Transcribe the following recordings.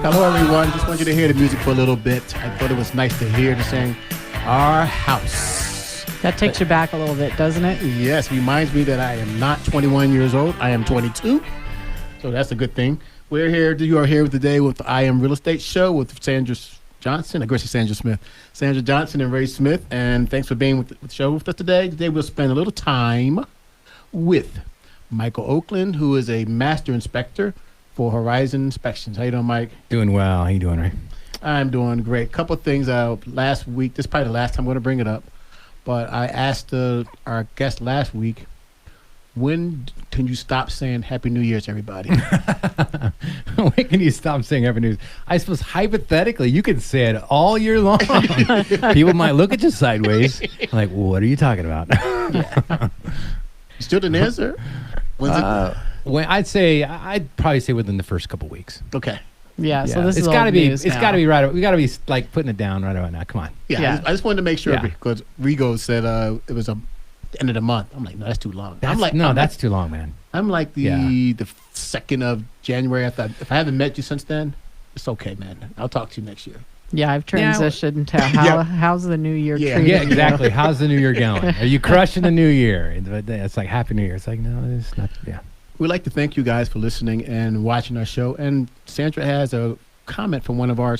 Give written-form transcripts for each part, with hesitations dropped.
Hello, everyone. Just want you to hear the music for a little bit. I thought it was nice to hear the saying, "Our house." That takes you back a little bit, doesn't it? Yes, reminds me that I am not 21 years old. I am 22. So that's a good thing. You are here today with the I Am Real Estate Show with Sandra Johnson. Of course, it's Sandra Smith. Sandra Johnson and Ray Smith. And thanks for being with the show with us today. Today we'll spend a little time with Michael Oakland, who is a master inspector for Horizon Inspections. How you doing, Mike? Doing well. How you doing, Ray? I'm doing great. Couple of things last week. This is probably the last time I'm going to bring it up. But I asked our guest last week, when can you stop saying Happy New Year to everybody? When can you stop saying Happy New Year? I suppose hypothetically, you could say it all year long. People might look at you sideways, like, what are you talking about? You still didn't answer? When I'd probably say within the first couple weeks. Okay. Yeah. So this it's is got to be. news It's now. got to be right. We got to be like putting it down right about now. Come on. Yeah. I just wanted to make sure Yeah. because Rigo said it was the end of the month. I'm like, no, that's too long. That's too long, man. I'm like the 2nd of January. If I haven't met you since then, it's okay, man. I'll talk to you next year. Yeah, I've transitioned to how's the new year treating Yeah, you? exactly. How's the new year going? Are you crushing the new year? It's like Happy New Year. It's like, no, it's not. Yeah. We'd like to thank you guys for listening and watching our show. And Sandra has a comment from one of our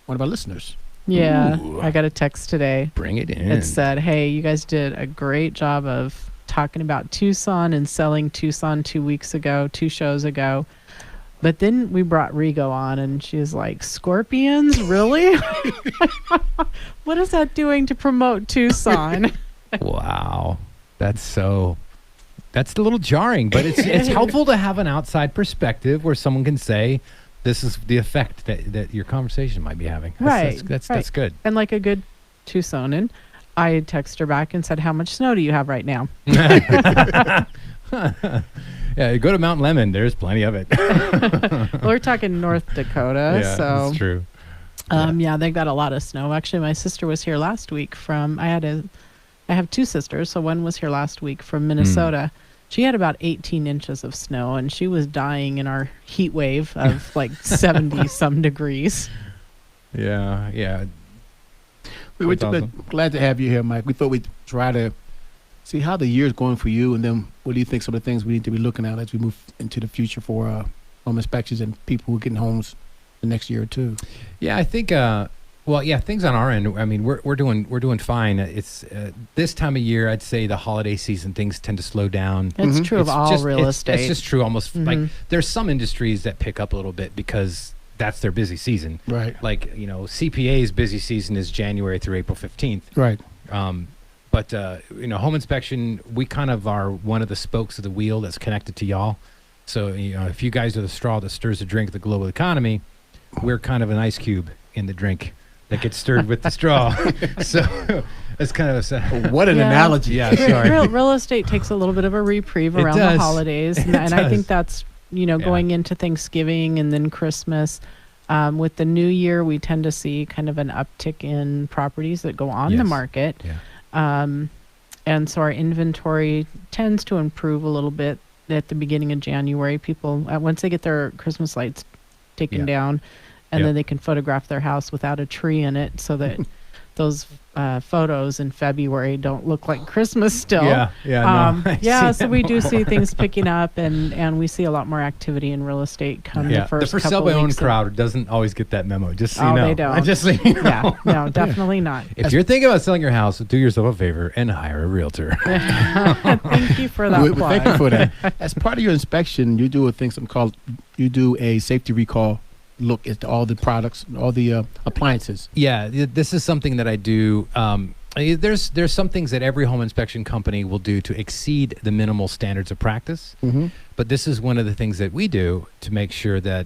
listeners. Yeah, Ooh. I got a text today. Bring it in. It said, hey, you guys did a great job of talking about Tucson and selling Tucson 2 weeks ago, 2 shows ago. But then we brought Rigo on, and she's like, scorpions? Really? What is that doing to promote Tucson? Wow. That's a little jarring, but it's helpful to have an outside perspective where someone can say, this is the effect that your conversation might be having. That's good. And like a good Tucsonan, I texted her back and said, how much snow do you have right now? Yeah, go to Mount Lemon. There's plenty of it. Well, we're talking North Dakota. Yeah, so that's true. Yeah, they've got a lot of snow. Actually, my sister was here last week I have 2 sisters, so one was here last week from Minnesota. She had about 18 inches of snow, and she was dying in our heat wave of like 70 some degrees. Yeah. We were awesome. glad to have you here, Mike. We thought we'd try to see how the year's going for you, and then what do you think some of the things we need to be looking at as we move into the future for home inspections and people who are getting homes the next year or two? Yeah, I think. Things on our end. I mean, we're doing fine. It's this time of year. I'd say the holiday season, things tend to slow down. It's true of all real estate. It's just true. Almost like there's some industries that pick up a little bit because that's their busy season. Right. Like CPA's busy season is January through April 15th. Right. But home inspection, we kind of are one of the spokes of the wheel that's connected to y'all. So if you guys are the straw that stirs the drink of the global economy, we're kind of an ice cube in the drink that gets stirred with the straw. So it's kind of what an analogy. Yeah, sorry. Real estate takes a little bit of a reprieve around the holidays, and I think that's going into Thanksgiving and then Christmas. With the new year, we tend to see kind of an uptick in properties that go on the market. Yeah. And so our inventory tends to improve a little bit at the beginning of January. People, once they get their Christmas lights taken down, and then they can photograph their house without a tree in it, so that those photos in February don't look like Christmas still. So we do see things picking up, and we see a lot more activity in real estate come the first the for sale by own crowd doesn't always get that memo. Just so you know. They don't. Just so you know. Yeah, no, definitely not. If you're thinking about selling your house, do yourself a favor and hire a realtor. Thank you for that. Thank you for that. As part of your inspection, you do a safety recall look at all the products, all the appliances. Yeah, this is something that I do. There's some things that every home inspection company will do to exceed the minimal standards of practice. Mm-hmm. But this is one of the things that we do to make sure that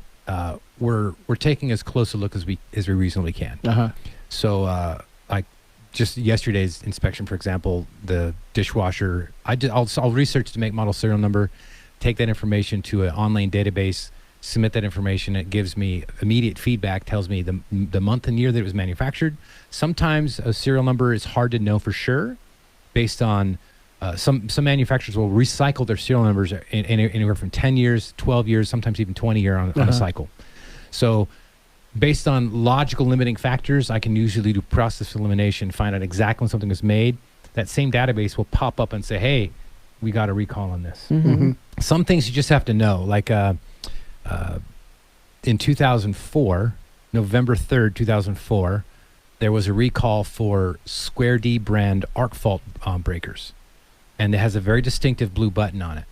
we're taking as close a look as we reasonably can. Uh-huh. So like just yesterday's inspection, for example, the dishwasher, I'll research the make, model, serial number, take that information to an online database, submit that information. It gives me immediate feedback, tells me the month and year that it was manufactured. Sometimes a serial number is hard to know for sure based on some manufacturers will recycle their serial numbers in anywhere from 10 years, 12 years, sometimes even 20 years on a cycle. So based on logical limiting factors, I can usually do process elimination, find out exactly when something was made. That same database will pop up and say, hey, we got a recall on this. Some things you just have to know, like in 2004, November 3rd, 2004, there was a recall for Square D brand arc fault breakers. And it has a very distinctive blue button on it.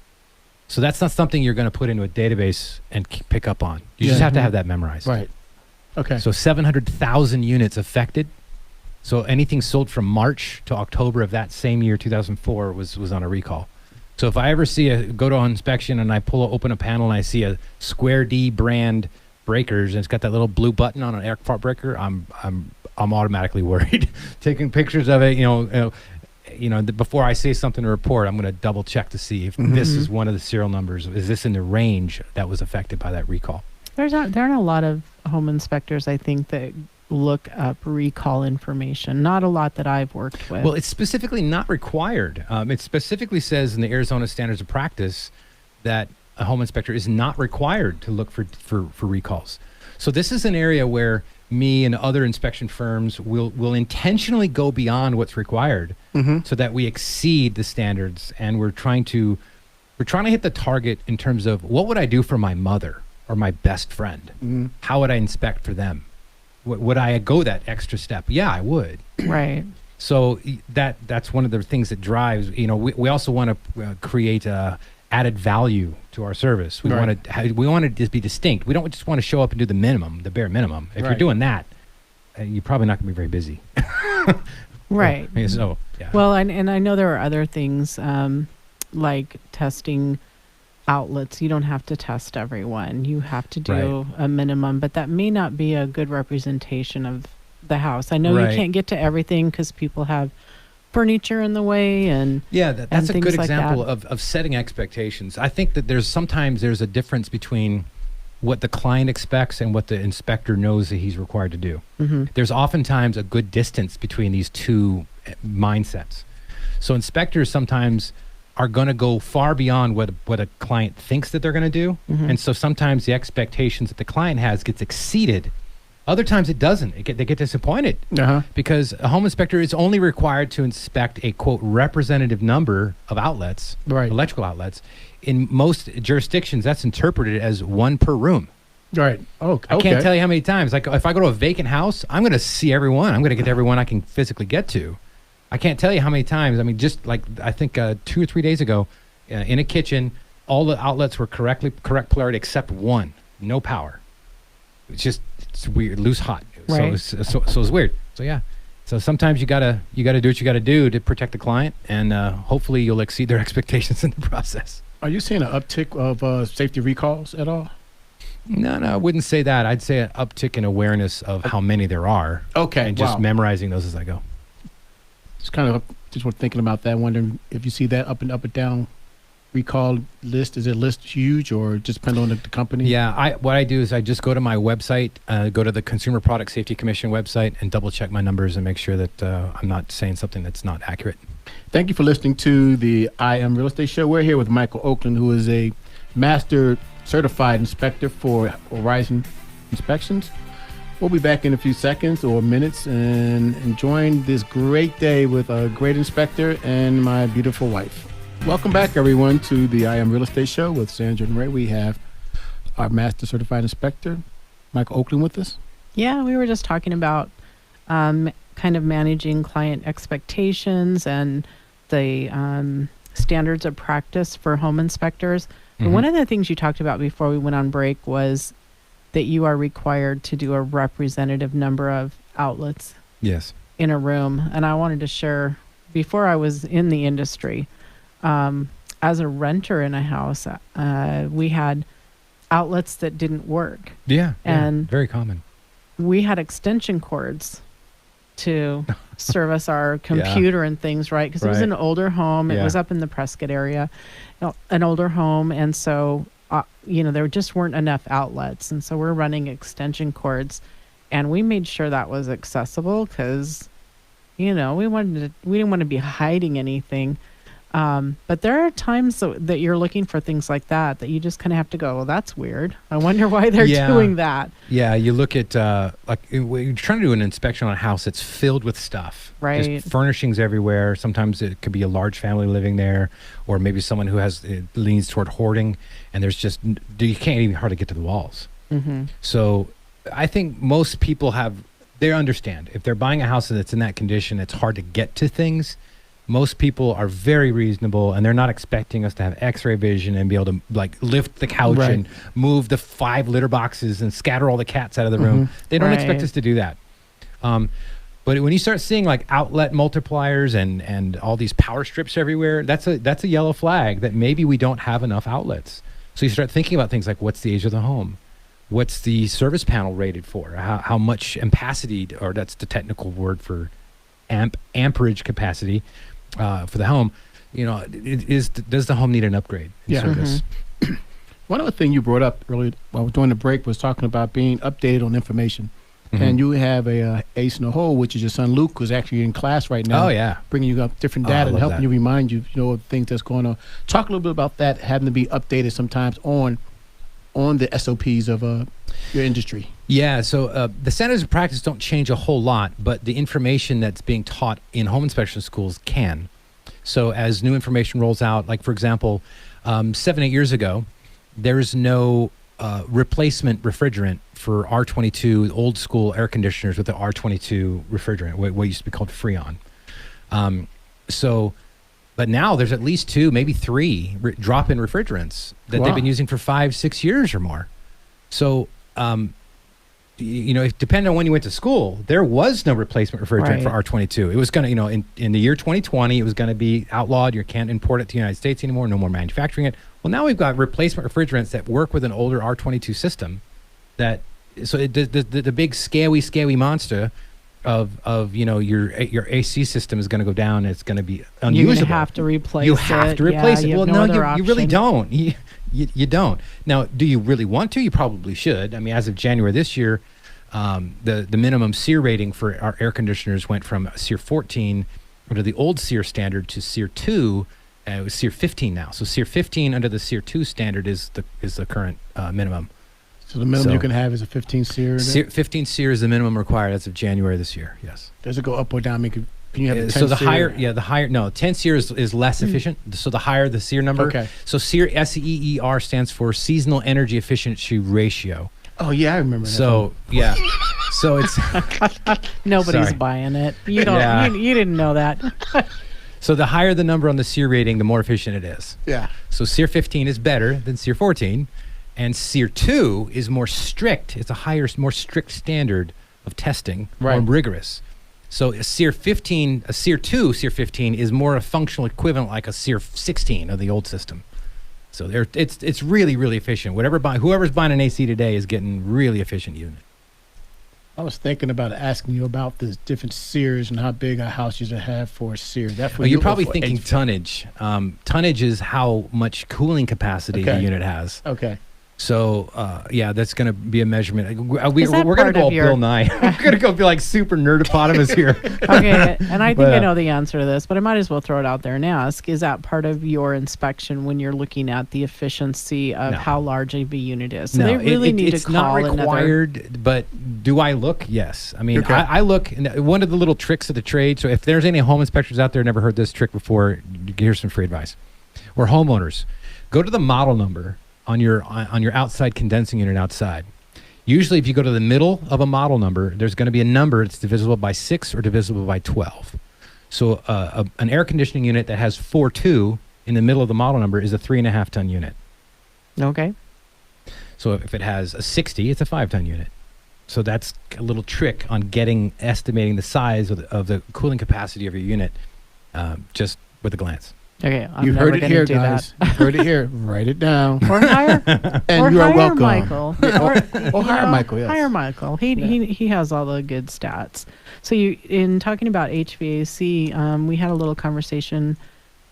So that's not something you're going to put into a database and pick up on. You just have to have that memorized. Right. Okay. So 700,000 units affected. So anything sold from March to October of that same year, 2004, was on a recall. So if I ever go to an inspection and I open a panel and I see a Square D brand breakers and it's got that little blue button on an arc fault breaker, I'm automatically worried. Taking pictures of it, before I say something to report, I'm going to double check to see if this is one of the serial numbers. Is this in the range that was affected by that recall? There aren't a lot of home inspectors, I think, that look up recall information. Not a lot that I've worked with. Well, it's specifically not required. It specifically says in the Arizona Standards of Practice that a home inspector is not required to look for recalls. So this is an area where me and other inspection firms will intentionally go beyond what's required so that we exceed the standards, and we're trying to hit the target in terms of what would I do for my mother or my best friend? How would I inspect for them? Would I go that extra step? Yeah, I would. Right. So that's one of the things that drives, we also want to create added value to our service. We want to just be distinct. We don't just want to show up and do the bare minimum. If you're doing that, you're probably not going to be very busy. Right. So, yeah. Well, and I know there are other things like testing outlets. You don't have to test everyone. You have to do a minimum, but that may not be a good representation of the house. I know you can't get to everything because people have furniture in the way, and that's a good like example of setting expectations. I think that sometimes there's a difference between what the client expects and what the inspector knows that he's required to do. There's oftentimes a good distance between these two mindsets. So inspectors sometimes are going to go far beyond what a client thinks that they're going to do, and so sometimes the expectations that the client has gets exceeded. Other times it doesn't. They get disappointed because a home inspector is only required to inspect a, quote, representative number of outlets, electrical outlets. In most jurisdictions, that's interpreted as one per room. Right. Oh, okay. I can't tell you how many times. Like if I go to a vacant house, I'm going to see everyone. I'm going to get everyone I can physically get to. I can't tell you how many times. I mean, just like I think 2 or 3 days ago, in a kitchen, all the outlets were correct polarity except one, no power. It's weird, loose hot. Right. So it's weird. So yeah. So sometimes you gotta do what you gotta do to protect the client, and hopefully you'll exceed their expectations in the process. Are you seeing an uptick of safety recalls at all? No, I wouldn't say that. I'd say an uptick in awareness of how many there are. Okay. And just memorizing those as I go. Just kind of just thinking about that, wondering if you see that up and down recall list. Is it list huge or just depend on the company? Yeah, what I do is I just go to my website, go to the Consumer Product Safety Commission website, and double check my numbers and make sure that I'm not saying something that's not accurate. Thank you for listening to the I Am Real Estate Show. We're here with Michael Oakland, who is a master certified inspector for Horizon Inspections. We'll be back in a few seconds or minutes and enjoying this great day with a great inspector and my beautiful wife. Welcome back, everyone, to the I Am Real Estate Show with Sandra and Ray. We have our master certified inspector, Michael Oakland, with us. Yeah, we were just talking about kind of managing client expectations and the standards of practice for home inspectors. And one of the things you talked about before we went on break was that you are required to do a representative number of outlets in a room. And I wanted to share, before I was in the industry, as a renter in a house, we had outlets that didn't work. And very common. We had extension cords to service our computer and things, right? Because it was an older home. It was up in the Prescott area, an older home. And so, there just weren't enough outlets. And so we're running extension cords. And we made sure that was accessible because, we didn't want to be hiding anything. But there are times that you're looking for things like that you just kind of have to go, well, that's weird. I wonder why they're doing that. Yeah, you look at, like, you're trying to do an inspection on a house that's filled with stuff. Right. Just furnishings everywhere. Sometimes it could be a large family living there, or maybe someone who leans toward hoarding, and there's just, you can't even hardly get to the walls. Mm-hmm. So I think most people they understand. If they're buying a house that's in that condition, it's hard to get to things. Most people are very reasonable, and they're not expecting us to have x-ray vision and be able to like lift the couch and move the 5 litter boxes and scatter all the cats out of the room. They don't expect us to do that. But when you start seeing like outlet multipliers and all these power strips everywhere, that's a yellow flag that maybe we don't have enough outlets. So you start thinking about things like, what's the age of the home? What's the service panel rated for? How much ampacity, or that's the technical word for amperage capacity, for the home, does the home need an upgrade in service? One other thing you brought up earlier while during the break was talking about being updated on information. And you have a ace in the hole, which is your son Luke, who's actually in class right now. Oh, yeah. Bringing you up different data and helping you remind you, of things that's going on. Talk a little bit about that, having to be updated sometimes on the SOPs of your industry. Yeah, so the standards of practice don't change a whole lot, but the information that's being taught in home inspection schools can. So as new information rolls out, like for example, 7-8 years ago, there's no replacement refrigerant for R22 old school air conditioners with the R22 refrigerant, what used to be called Freon. But now there's at least 2, maybe 3 drop-in refrigerants that they've been using for 5-6 years or more. So, depending on when you went to school, there was no replacement refrigerant for R22. It was going to, in the year 2020, it was going to be outlawed. You can't import it to the United States anymore. No more manufacturing it. Well, now we've got replacement refrigerants that work with an older R22 system. The big scaly monster of your AC system is going to go down. And it's going to be unusable. You're going to have to replace it. You have to replace it. Well, no, you really don't. You don't. Now, do you really want to? You probably should. I mean, as of January this year, the minimum SEER rating for our air conditioners went from SEER 14 under the old SEER standard to SEER 2. It was SEER 15 now. So SEER 15 under the SEER 2 standard is the current minimum. So the minimum you can have is a 15 SEER? 15 SEER is the minimum required as of January this year, yes. Does it go up or down? Can you have a 10 so the SEER? higher, no, 10 SEER is less efficient. So the higher the SEER number. Okay. So SEER, SEER stands for Seasonal Energy Efficiency Ratio. Oh, yeah, I remember that. So, yeah. So it's... Nobody's buying it. You don't. You didn't know that. So the higher the number on the SEER rating, the more efficient it is. Yeah. So SEER 15 is better than SEER 14, and SEER 2 is more strict. It's a higher, more strict standard of testing, more rigorous. So a SEER 15, a SEER 2, SEER 15 is more a functional equivalent like a SEER 16 of the old system. So it's really, really efficient. Whoever's buying an AC today is getting really efficient unit. I was thinking about asking you about the different SEERs and how big a house you should have for a SEER. You're probably thinking tonnage. Tonnage is how much cooling capacity the unit has. Okay. So, that's going to be a measurement. We're going to go Bill Nye. We're going to go be like super nerdopotamus here. Okay, and I think I know the answer to this, but I might as well throw it out there and ask, is that part of your inspection when you're looking at the efficiency of how large a unit is? So they really need to call it's not required, but do I look? Yes. I mean, I look, and one of the little tricks of the trade, so if there's any home inspectors out there never heard this trick before, here's some free advice. Or homeowners, go to the model number on your outside condensing unit outside. Usually if you go to the middle of a model number, there's going to be a number that's divisible by 6 or divisible by 12. So an air conditioning unit that has 4.2 in the middle of the model number is a 3.5 ton unit. Okay. So if it has a 60, it's a 5 ton unit. So that's a little trick on estimating the size of the cooling capacity of your unit just with a glance. Okay, you heard it here, guys. You heard it here. Write it down. Or hire, and you are welcome. Michael. Or hire Michael. Yes. Hire Michael. He has all the good stats. So in talking about HVAC, we had a little conversation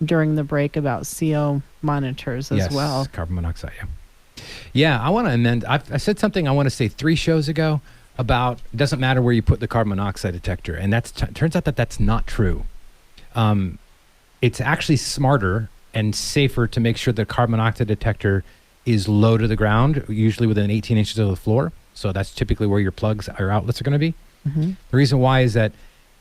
during the break about CO monitors as well. Carbon monoxide. Yeah. I want to amend. I said something I want to say 3 shows ago about it doesn't matter where you put the carbon monoxide detector, and turns out that that's not true. it's actually smarter and safer to make sure the carbon monoxide detector is low to the ground, usually within 18 inches of the floor. So that's typically where your plugs or outlets are going to be. Mm-hmm. The reason why is that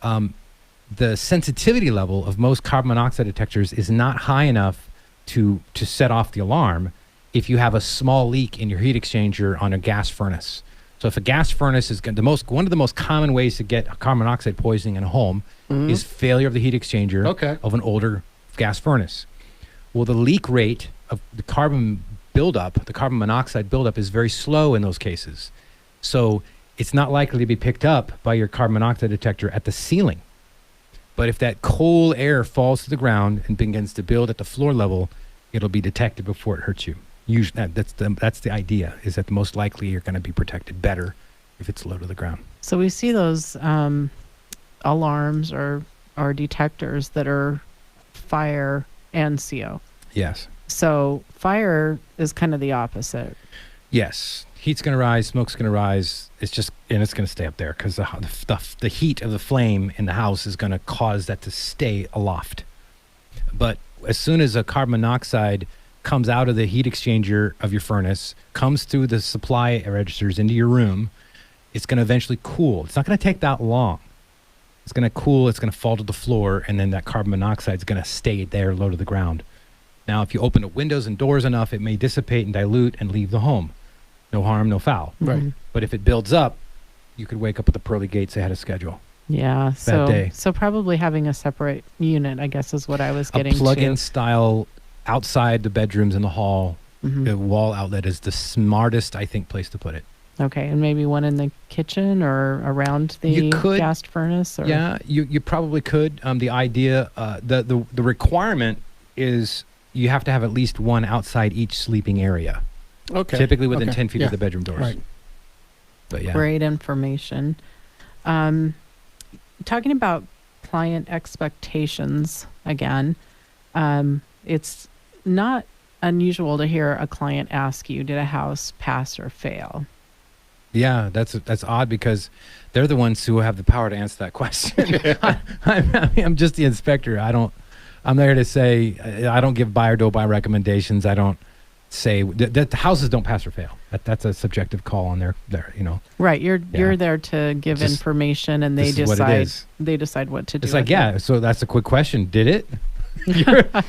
the sensitivity level of most carbon monoxide detectors is not high enough to set off the alarm if you have a small leak in your heat exchanger on a gas furnace. So if a gas furnace is one of the most common ways to get carbon monoxide poisoning in a home is failure of the heat exchanger of an older gas furnace. Well, the leak rate of the carbon buildup, the carbon monoxide buildup, is very slow in those cases. So it's not likely to be picked up by your carbon monoxide detector at the ceiling. But if that cold air falls to the ground and begins to build at the floor level, it'll be detected before it hurts you. Usually, that's the idea, is that most likely you're going to be protected better if it's low to the ground. So we see those alarms or detectors that are fire and CO. Yes. So fire is kind of the opposite. Yes. Heat's going to rise, smoke's going to rise. It's going to stay up there because the heat of the flame in the house is going to cause that to stay aloft. But as soon as a carbon monoxide comes out of the heat exchanger of your furnace, comes through the supply registers into your room, it's going to eventually cool. It's not going to take that long. It's going to cool, it's going to fall to the floor, and then that carbon monoxide is going to stay there low to the ground. Now, if you open the windows and doors enough, it may dissipate and dilute and leave the home. No harm, no foul. Right. But if it builds up, you could wake up at the pearly gates ahead of schedule. Yeah. Bad day. So probably having a separate unit, I guess, is what I was getting A plug-in to. style outside the bedrooms in the hall, the wall outlet is the smartest, I think, place to put it. Okay, and maybe one in the kitchen or around the gas furnace? Or? Yeah, you probably could. The idea, the requirement is you have to have at least one outside each sleeping area. Okay. Typically within 10 feet of the bedroom doors. Right. But yeah. Great information. Talking about client expectations again, it's not unusual to hear a client ask you, did a house pass or fail? Yeah, that's odd because they're the ones who have the power to answer that question. I'm just the inspector. I'm there to say, I don't give buy or don't buy recommendations. I don't say that the houses don't pass or fail. That's a subjective call on their Right. You're there to give information, and they decide what to do. It's like, so that's a quick question. Did it?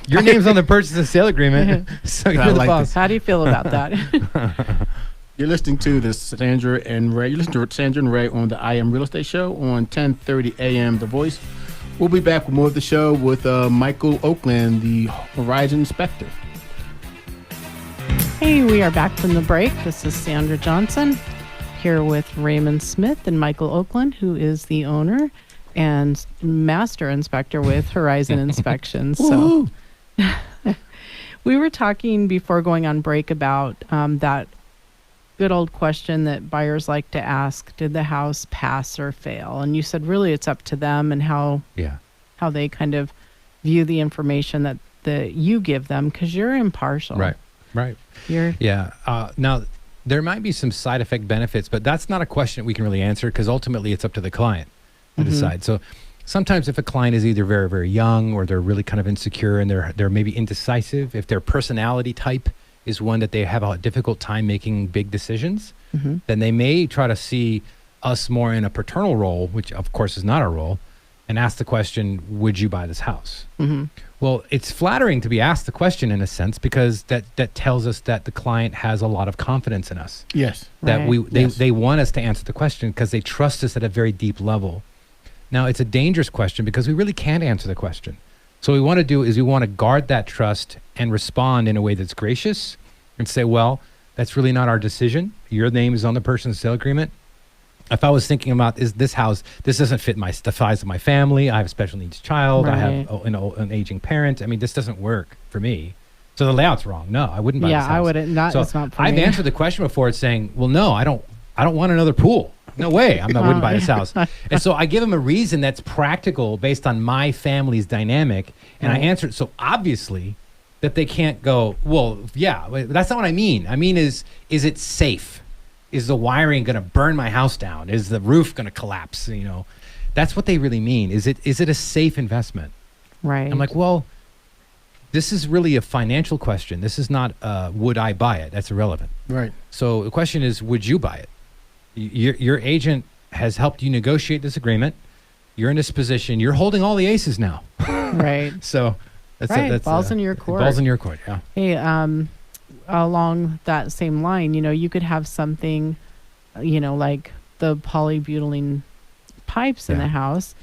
Your name's on the purchase and sale agreement, so you're the boss. How do you feel about that? You're listening to Sandra and Ray. You're listening to Sandra and Ray on the I Am Real Estate Show on 10:30 a.m. The Voice. We'll be back with more of the show with Michael Oakland, the Horizon Inspector. Hey, we are back from the break. This is Sandra Johnson here with Raymond Smith and Michael Oakland, who is the owner and master inspector with Horizon Inspections. So we were talking before going on break about that good old question that buyers like to ask, did the house pass or fail? And you said really it's up to them and how they kind of view the information that you give them, because you're impartial. Right. Now, there might be some side effect benefits, but that's not a question we can really answer because ultimately it's up to the client to decide. So sometimes if a client is either very, very young or they're really kind of insecure and they're maybe indecisive, if their personality type is one that they have a difficult time making big decisions, then they may try to see us more in a paternal role, which of course is not our role, and ask the question, would you buy this house? Well, it's flattering to be asked the question in a sense because that tells us that the client has a lot of confidence in us. Yes. That they want us to answer the question because they trust us at a very deep level. Now, it's a dangerous question because we really can't answer the question. So what we want to do is we want to guard that trust and respond in a way that's gracious and say, well, that's really not our decision. Your name is on the purchase and sale agreement. If I was thinking about this house, this doesn't fit the size of my family. I have a special needs child. I have an aging parent. I mean, this doesn't work for me. So the layout's wrong. No, I wouldn't buy this house. Yeah, I wouldn't. It's not for me. I've answered the question before. It's saying, well, no, I don't want another pool. No way. I wouldn't buy this house. And so I give them a reason that's practical based on my family's dynamic. And I answer it so obviously that they can't go, well, yeah, that's not what I mean. I mean, is it safe? Is the wiring going to burn my house down? Is the roof going to collapse? That's what they really mean. Is it a safe investment? Right. I'm like, well, this is really a financial question. This is not would I buy it? That's irrelevant. Right. So the question is, would you buy it? Your agent has helped you negotiate this agreement. You're in this position. You're holding all the aces now. Right. So that's balls in your court. Balls in your court. Yeah. Hey, along that same line, you could have something, like the polybutylene pipes in the house,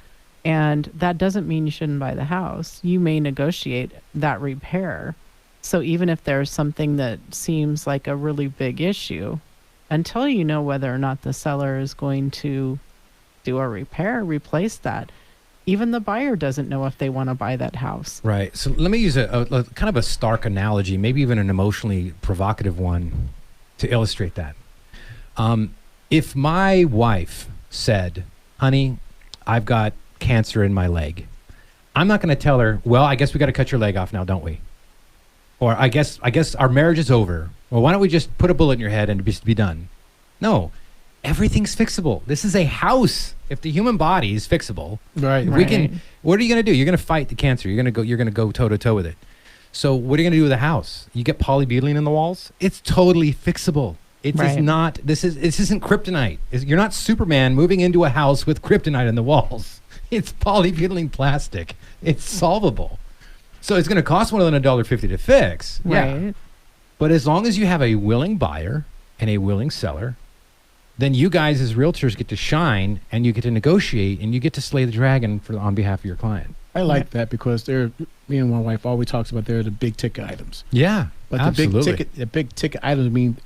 and that doesn't mean you shouldn't buy the house. You may negotiate that repair. So even if there's something that seems like a really big issue, until you know whether or not the seller is going to do a repair, replace that, even the buyer doesn't know if they want to buy that house. Right. So let me use a kind of a stark analogy, maybe even an emotionally provocative one to illustrate that. If my wife said, honey, I've got cancer in my leg, I'm not going to tell her, well, I guess we got to cut your leg off now, don't we? Or I guess our marriage is over. Well, why don't we just put a bullet in your head and just be done? No, everything's fixable. This is a house. If the human body is fixable, right, we can. What are you going to do? You're going to fight the cancer. You're going to go toe to toe with it. So what are you going to do with the house? You get polybutylene in the walls. It's totally fixable. It is not. This isn't kryptonite. You're not Superman moving into a house with kryptonite in the walls. It's polybutylene plastic. It's solvable. So it's going to cost more than $1.50 to fix. Right. Yeah. But as long as you have a willing buyer and a willing seller, then you guys as realtors get to shine, and you get to negotiate, and you get to slay the dragon on behalf of your client. I like that because me and my wife always talks about they're the big ticket items. Yeah, but absolutely. the big ticket items mean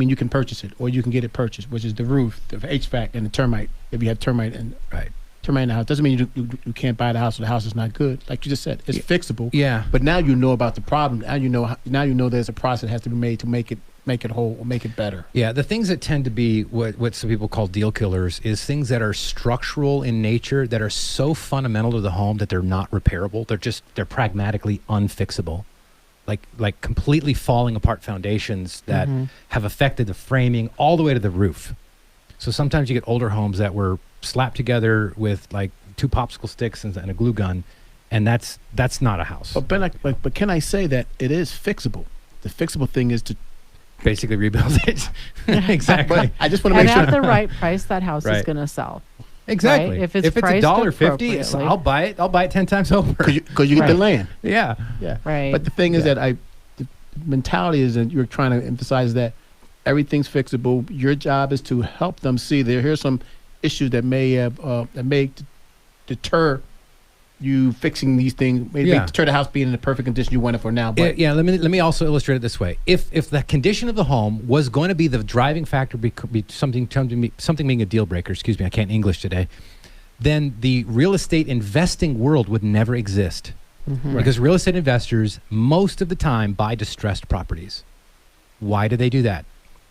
you can purchase it or you can get it purchased, which is the roof, the HVAC, and the termite. If you have termite in the house, doesn't mean you can't buy the house or the house is not good. Like you just said, it's fixable. Yeah. But now you know about the problem. Now you know there's a process that has to be made to make it whole or make it better. Yeah, the things that tend to be what some people call deal killers is things that are structural in nature, that are so fundamental to the home that they're not repairable. They're pragmatically unfixable. Like completely falling apart foundations that have affected the framing all the way to the roof. So sometimes you get older homes that were slapped together with like 2 popsicle sticks and a glue gun, and that's not a house. But can I say that it is fixable? The fixable thing is to basically rebuild it. Exactly. But I just want to make sure at the right price, that house is going to sell. Exactly. Right? If it's $1.50, I'll buy it. I'll buy it 10 times over. Because you get the land. Yeah. Right. But the thing is that the mentality is that you're trying to emphasize that everything's fixable. Your job is to help them see here's some issues that may deter you fixing these things, maybe deter the house being in the perfect condition you want it for now. But let me also illustrate it this way. If the condition of the home was going to be the driving factor, be something being a deal breaker, excuse me, I can't English today, then the real estate investing world would never exist. Because real estate investors most of the time buy distressed properties. Why do they do that?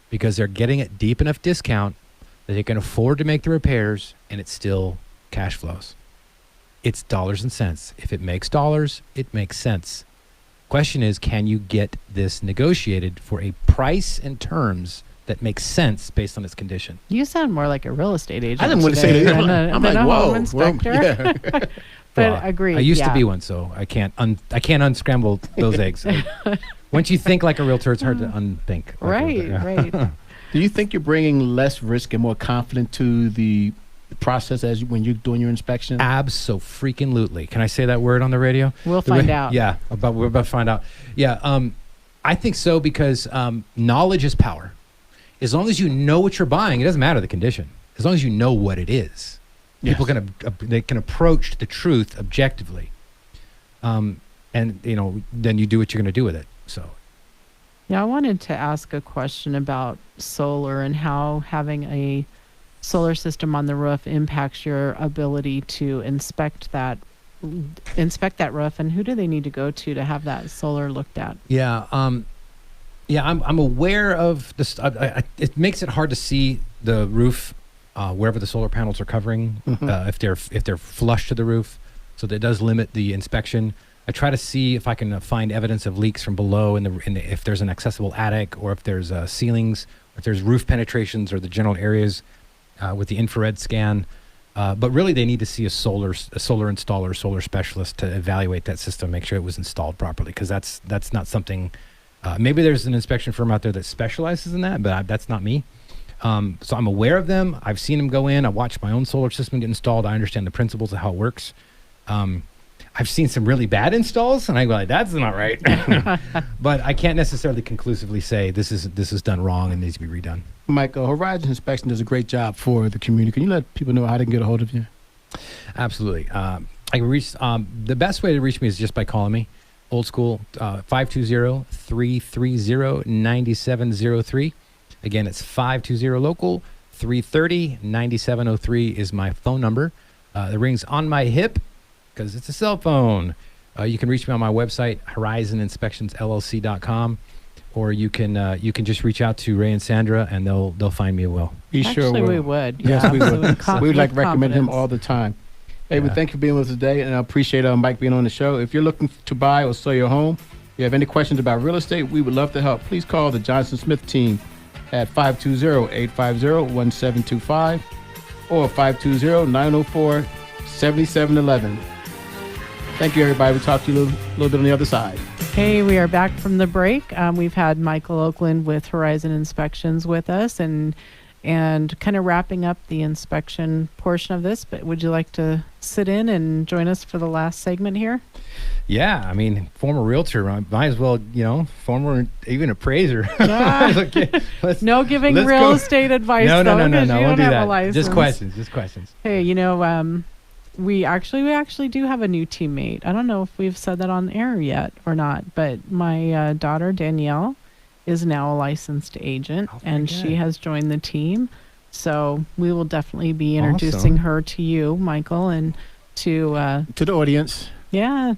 Because they're getting a deep enough discount that they can afford to make the repairs, and it still cash flows. It's dollars and cents. If it makes dollars, it makes sense. Question is, can you get this negotiated for a price and terms that makes sense based on its condition? You sound more like a real estate agent. I didn't want to say that. I'm like, whoa. Home inspector. But agreed. I used to be one, so I can't unscramble those eggs. Once you think like a realtor, it's hard to unthink. Right. Do you think you're bringing less risk and more confidence to the process when you're doing your inspection? Abso-freaking-lutely. Can I say that word on the radio? We'll find out. Yeah, we're about to find out. Yeah, I think so because knowledge is power. As long as you know what you're buying, it doesn't matter the condition. As long as you know what it is, people can approach the truth objectively, and then you do what you're going to do with it. So. Yeah, I wanted to ask a question about solar and how having a solar system on the roof impacts your ability to inspect that roof, and who do they need to go to have that solar looked at? I'm aware of this. It makes it hard to see the roof wherever the solar panels are covering, if they're flush to the roof, so that does limit the inspection. I try to see if I can find evidence of leaks from below if there's an accessible attic, or if there's ceilings, or if there's roof penetrations or the general areas with the infrared scan. But really, they need to see a solar installer, solar specialist to evaluate that system, make sure it was installed properly, because that's not something. Maybe there's an inspection firm out there that specializes in that, but that's not me. So I'm aware of them. I've seen them go in. I watched my own solar system get installed. I understand the principles of how it works. I've seen some really bad installs, and I go like, that's not right. But I can't necessarily conclusively say this is done wrong and needs to be redone. Michael, Horizon Inspection does a great job for the community. Can you let people know how they can get a hold of you? Absolutely. I can reach. The best way to reach me is just by calling me. Old school, 520-330-9703. Again, it's 520-LOCAL, 330-9703 is my phone number. The ring's on my hip because it's a cell phone. You can reach me on my website, horizoninspectionsllc.com, or you can just reach out to Ray and Sandra, and they'll find me well. Actually, we would. Yes, we would. We would like to recommend him confidence. all the time. Hey, we thank you for being with us today, and I appreciate Mike being on the show. If you're looking to buy or sell your home, if you have any questions about real estate, we would love to help. Please call the Johnson Smith team at 520-850-1725 or 520-904-7711. Thank you, everybody. We'll talk to you a little bit on the other side. Hey, we are back from the break. We've had Michael Oakland with Horizon Inspections with us and kind of wrapping up the inspection portion of this. But would you like to sit in and join us for the last segment here? Yeah, I mean, former realtor, might as well, former even appraiser. Okay, no giving real estate advice. No, though, won't do have that. A license. Just questions. Hey, we actually do have a new teammate. I don't know if we've said that on air yet or not, but my daughter Danielle is now a licensed agent, and she has joined the team. So we will definitely be introducing her to you, Michael, and to the audience. Yeah,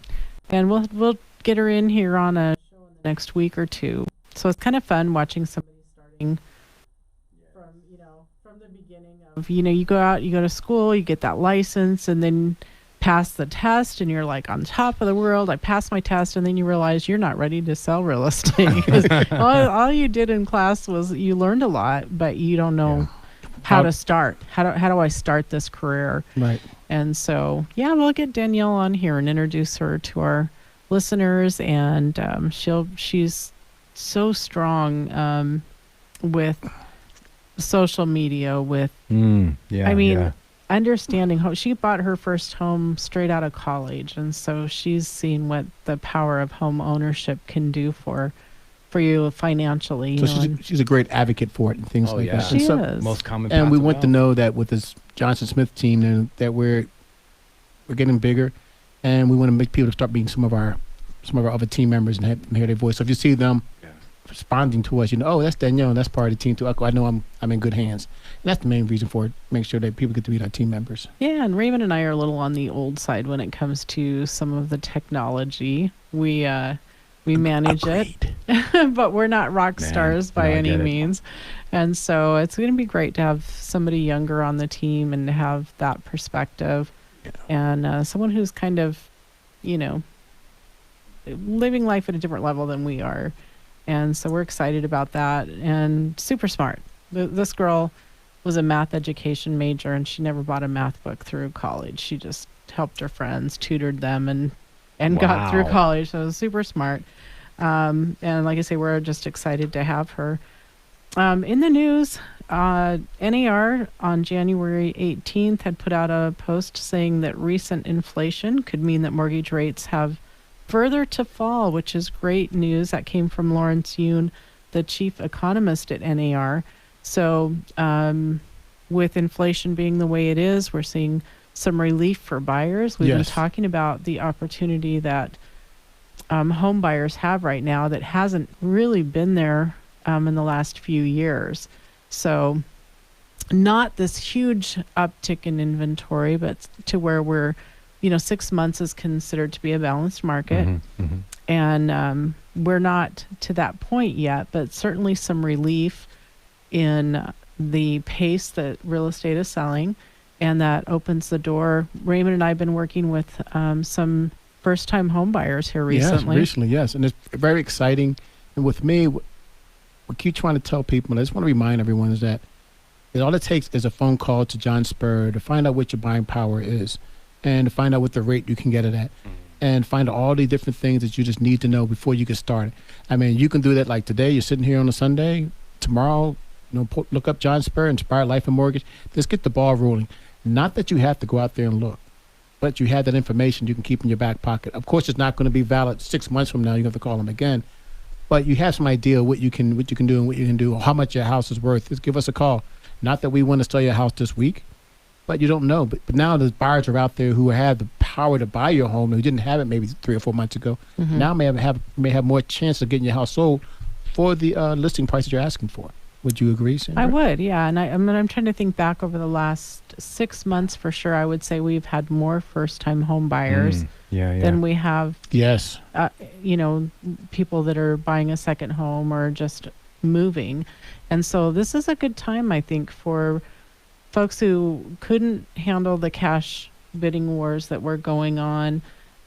and we'll get her in here on a show in the next week or two. So it's kind of fun watching somebody starting from the beginning of you go out, you go to school, you get that license, and then pass the test, and you're like on top of the world. I passed my test, and then you realize you're not ready to sell real estate. all you did in class was you learned a lot, but you don't know how to start. How do I start this career? Right. And so, we'll get Danielle on here and introduce her to our listeners. And she's so strong with social media. Understanding how she bought her first home straight out of college, and so she's seen what the power of home ownership can do for you financially. So she's a great advocate for it and things like that. She is. Most common. And we want to know that with this Johnson Smith team, that we're getting bigger, and we want to make people start being some of our other team members and hear their voice. So if you see them responding to us, that's Danielle, that's part of the team too. I know I'm in good hands. And that's the main reason for it. Make sure that people get to meet our team members. Yeah, and Raymond and I are a little on the old side when it comes to some of the technology. We manage it, but we're not rock stars by any means. And so it's going to be great to have somebody younger on the team and to have that perspective, and someone who's kind of, living life at a different level than we are. And so we're excited about that, and super smart. This girl was a math education major, and she never bought a math book through college. She just helped her friends, tutored them, and got through college. So it was super smart. And like I say, we're just excited to have her. In the news, NAR on January 18th had put out a post saying that recent inflation could mean that mortgage rates have further to fall, which is great news. That came from Lawrence Yoon, the chief economist at NAR. So with inflation being the way it is, we're seeing some relief for buyers. We've been talking about the opportunity that home buyers have right now that hasn't really been there in the last few years. So not this huge uptick in inventory, but to where we're 6 months is considered to be a balanced market. And we're not to that point yet, but certainly some relief in the pace that real estate is selling, and that opens the door. Raymond and I have been working with some first-time home buyers here recently. Yes. And it's very exciting. And with me, what keep trying to tell people, and I just want to remind everyone, is that All it takes is a phone call to John Spur to find out what your buying power is, and to find out what the rate you can get it at, and find out all the different things that you just need to know before you get started. I mean, you can do that like today. You're sitting here on a Sunday. Tomorrow, look up John Spur, Inspired Life and Mortgage. Let's get the ball rolling. Not that you have to go out there and look, but you have that information you can keep in your back pocket. Of course, it's not going to be valid 6 months from now. You have to call them again, but you have some idea what you can do and what you can do, or how much your house is worth. Just give us a call. Not that we want to sell your house this week, but you don't know. But now the buyers are out there who have the power to buy your home, who didn't have it maybe 3 or 4 months ago. Now may have more chance of getting your house sold for the listing price that you're asking for. Would you agree, Sandra? I would, yeah. And I'm trying to think back over the last 6 months for sure. I would say we've had more first-time home buyers than we have, people that are buying a second home or just moving. And so this is a good time, I think, for folks who couldn't handle the cash bidding wars that were going on,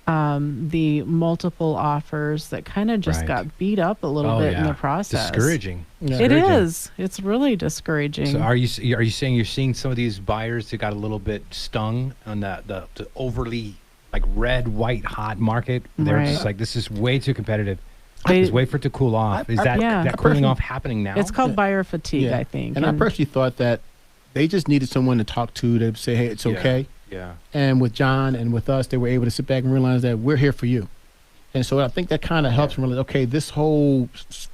the multiple offers that kind of just got beat up a little bit in the process. Discouraging. Yeah. It is. It's really discouraging. So are you saying you're seeing some of these buyers that got a little bit stung on the overly like red, white, hot market? They're just like, this is way too competitive. Just wait for it to cool off. Is that cooling off happening now? It's called buyer fatigue, I think. And I personally thought that they just needed someone to talk to say, hey, it's okay. Yeah. And with John and with us, they were able to sit back and realize that we're here for you. And so I think that kind of helps them realize, okay, this whole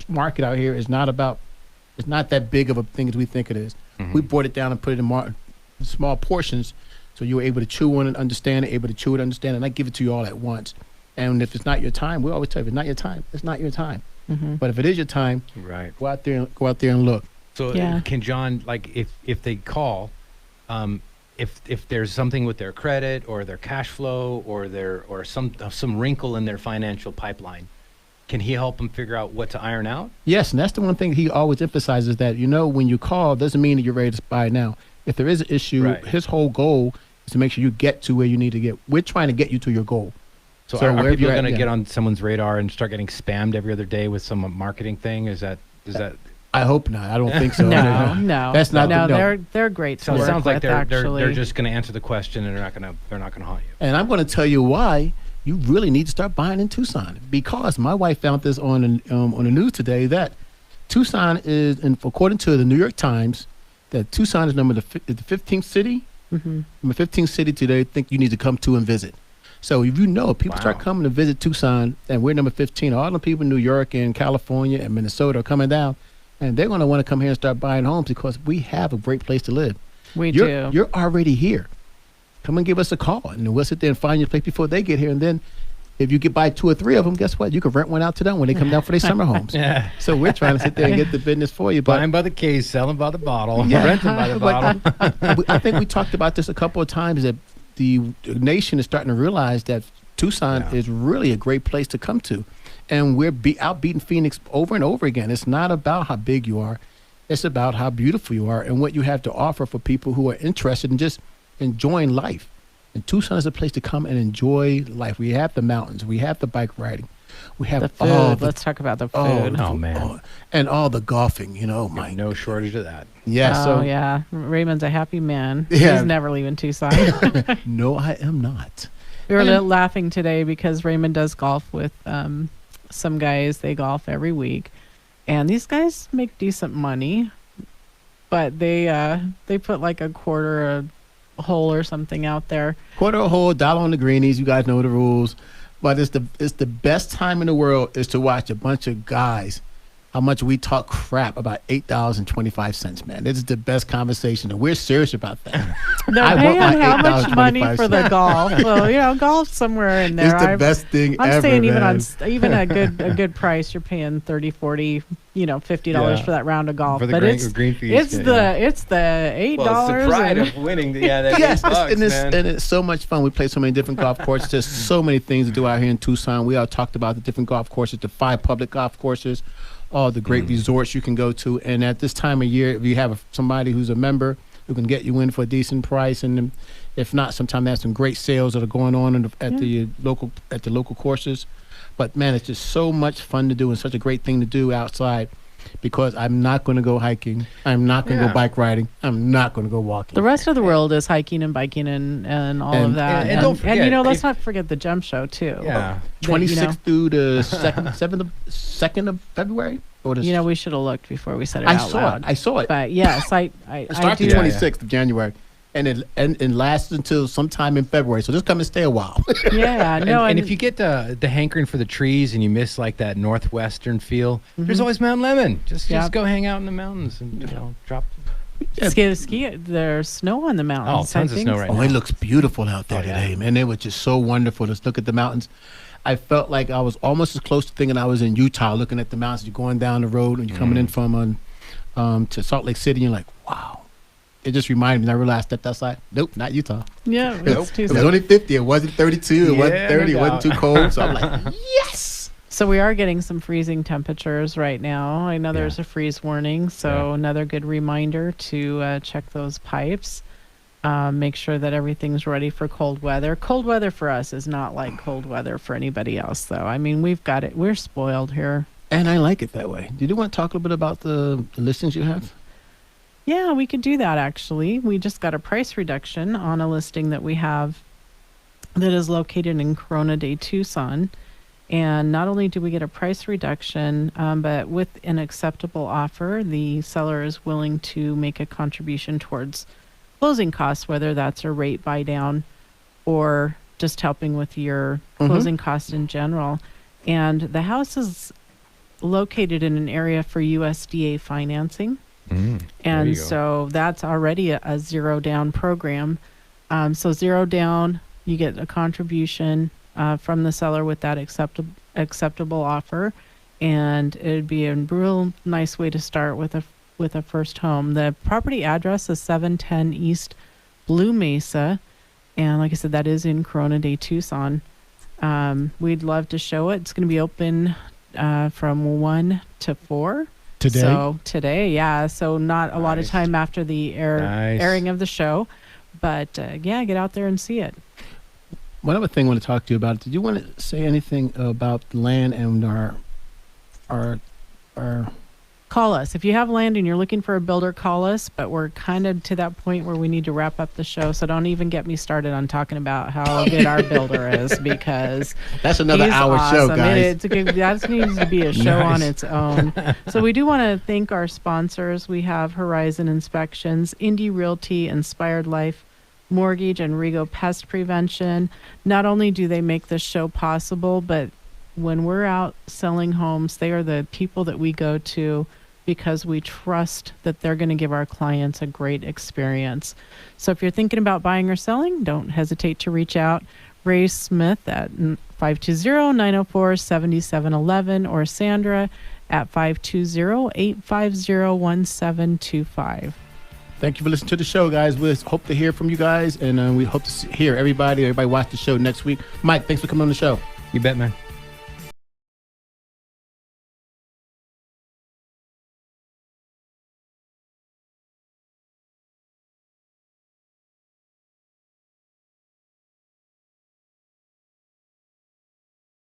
market out here is not that big of a thing as we think it is. We brought it down and put it in small portions, so you were able to chew on it, understand it, able to chew it, understand it, and not give it to you all at once. And if it's not your time, we always tell you, if it's not your time, it's not your time. But if it is your time, go out there and look. So can John, like, if they call, if there's something with their credit or their cash flow or some wrinkle in their financial pipeline, can he help them figure out what to iron out? Yes, and that's the one thing he always emphasizes, that when you call doesn't mean that you're ready to buy now. If there is an issue, his whole goal is to make sure you get to where you need to get. We're trying to get you to your goal. So are people going to get on someone's radar and start getting spammed every other day with some marketing thing? Is that? I hope not. I don't think so. No, that's not. No, they're great. So it sounds like they're just going to answer the question and they're not going to haunt you. And I'm going to tell you why you really need to start buying in Tucson, because my wife found this on the news today that Tucson is, and according to the New York Times, that Tucson is the 15th city. Number 15th city today. Think you need to come to and visit. So if people start coming to visit Tucson, and we're number 15, all the people in New York and California and Minnesota are coming down, and they're going to want to come here and start buying homes because we have a great place to live. We do. You're already here. Come and give us a call, and we'll sit there and find your place before they get here. And then if you get buy 2 or 3 of them, guess what? You can rent one out to them when they come down for their summer homes. So we're trying to sit there and get the business for you. Buying by the case, selling by the bottle, renting by the bottle. I think we talked about this a couple of times, that the nation is starting to realize that Tucson is really a great place to come to. And we're outbeating Phoenix over and over again. It's not about how big you are. It's about how beautiful you are and what you have to offer for people who are interested in just enjoying life. And Tucson is a place to come and enjoy life. We have the mountains. We have the bike riding. We have the food. Let's talk about the food. Oh man. And all the golfing, Mike. No shortage of that. Yeah. Raymond's a happy man. Yeah. He's never leaving Tucson. No, I am not. We were laughing today because Raymond does golf with some guys. They golf every week, and these guys make decent money, but they put like a quarter a hole or something out there. Quarter a hole, $1 on the greenies. You guys know the rules. But it's the best time in the world is to watch a bunch of guys. How much we talk crap about $8.25, man. This is the best conversation, and we're serious about that. They're paying how much money for the golf? Well, golf somewhere in there. It's the best thing ever, I'm saying even man. a good price, you're paying $30, $40, $50 for that round of golf. For the green fees. It's the $8. Well, it's the pride of winning. That yes, $8, and it's so much fun. We play so many different golf courses. There's so many things to do out here in Tucson. We all talked about the different golf courses, the 5 public golf courses, all the great resorts you can go to. And at this time of year, if you have somebody who's a member who can get you in for a decent price, and if not, sometimes there's some great sales that are going on at the local courses. But man, it's just so much fun to do and such a great thing to do outside. because I'm not going to go hiking. I'm not going to go bike riding. I'm not going to go walking. The rest of the world is hiking and biking and all of that. And don't forget, let's not forget the gem show too. Yeah. 26th through the 2nd of February. We should have looked before we said it out loud. I saw it. But yes, it starts the 26th of January. And it lasts until sometime in February. So just come and stay a while. Yeah, no. And if you get the hankering for the trees and you miss like that northwestern feel, there's always Mount Lemon. Just go hang out in the mountains and drop. Ski. There's snow on the mountains. Oh, tons of snow right now. It looks beautiful out there today, man. It was just so wonderful. Just look at the mountains. I felt like I was almost as close to thinking I was in Utah, looking at the mountains. You're going down the road and you're coming in from to Salt Lake City. And you're like, wow. It just reminded me. I realized I stepped outside. Nope, not Utah. Yeah, it was only 50. It wasn't 32. It wasn't 30. It wasn't too cold. So I'm like, yes. So we are getting some freezing temperatures right now. I know there's a freeze warning. So another good reminder to check those pipes. Make sure that everything's ready for cold weather. Cold weather for us is not like cold weather for anybody else, though. I mean, we've got it. We're spoiled here. And I like it that way. Did you want to talk a little bit about the listings you have? Yeah, we could do that, actually. We just got a price reduction on a listing that we have that is located in Corona de Tucson. And not only do we get a price reduction, but with an acceptable offer, the seller is willing to make a contribution towards closing costs, whether that's a rate buy down or just helping with your closing costs in general. And the house is located in an area for USDA financing. And so that's already a zero down program. So zero down, you get a contribution from the seller with that acceptable offer, and it'd be a real nice way to start with a first home. The property address is 710 East Blue Mesa, and like I said, that is in Corona de Tucson. We'd love to show it. It's going to be open from 1 to 4. Today? So today, yeah. So not a lot of time after the airing of the show. But get out there and see it. One other thing I want to talk to you about. Did you want to say anything about land and our Call us. If you have land and you're looking for a builder, call us. But we're kind of to that point where we need to wrap up the show. So don't even get me started on talking about how good our builder is, because that's another hour show, guys. That needs to be a show on its own. So we do want to thank our sponsors. We have Horizon Inspections, Indy Realty, Inspired Life Mortgage, and Rigo Pest Prevention. Not only do they make this show possible, but when we're out selling homes, they are the people that we go to because we trust that they're going to give our clients a great experience. So if you're thinking about buying or selling, don't hesitate to reach out. Ray Smith at 520-904-7711 or Sandra at 520-850-1725. Thank you for listening to the show, guys. We hope to hear from you guys, and we hope to hear everybody watch the show next week. Mike, thanks for coming on the show. You bet, man.